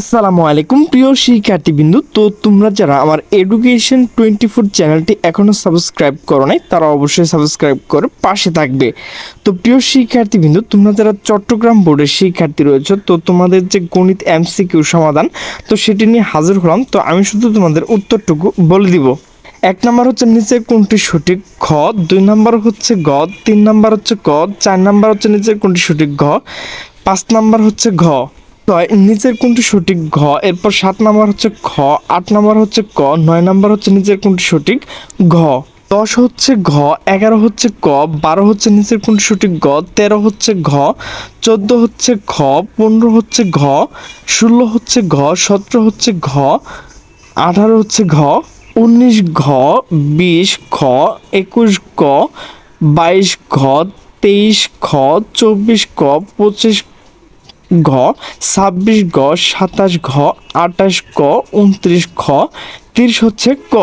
আসসালামু আলাইকুম প্রিয় শিক্ষার্থীবৃন্দু। তো তোমরা যারা আমার এডুকেশন 24 চ্যানেলটি এখনও সাবস্ক্রাইব করো নাই তারা অবশ্যই সাবস্ক্রাইব করে পাশে থাকবে। তো প্রিয় শিক্ষার্থীবৃন্দু, তোমরা যারা চট্টগ্রাম বোর্ডের শিক্ষার্থী রয়েছে, তো তোমাদের যে গণিত এমসিকিউ সমাধান, তো সেটি নিয়ে হাজির হলাম। তো আমি শুধু তোমাদের উত্তরটুকু বলে দিব। 1 নম্বর হচ্ছে নিচের কোনটি সঠিক খ, 2 নম্বর হচ্ছে গ, 3 নম্বর হচ্ছে ক, 4 নম্বর হচ্ছে নিচের কোনটি সঠিক ঘ, 5 নম্বর হচ্ছে ঘ। নিচের কোনটি সঠিক ঘ, এরপর 7 নম্বর হচ্ছে খ, 8 নম্বর হচ্ছে ক, 9 নম্বর হচ্ছে নিচের কোনটি সঠিক ঘ, 10 হচ্ছে ঘ, 11 হচ্ছে ক, 12 হচ্ছে নিচের কোনটি সঠিক ঘ, 13 হচ্ছে ঘ, 14 হচ্ছে খ, 15 হচ্ছে ঘ, 16 হচ্ছে ঘ, 17 হচ্ছে ঘ, 18 হচ্ছে ঘ, 19 ঘ, 20 খ, 21 গ, 22 ঘ, 23 খ, 24 ক, 25 ঘ, 26 গ, 27 ঘ, 28 ক, 29 খ, 30 হচ্ছে ক।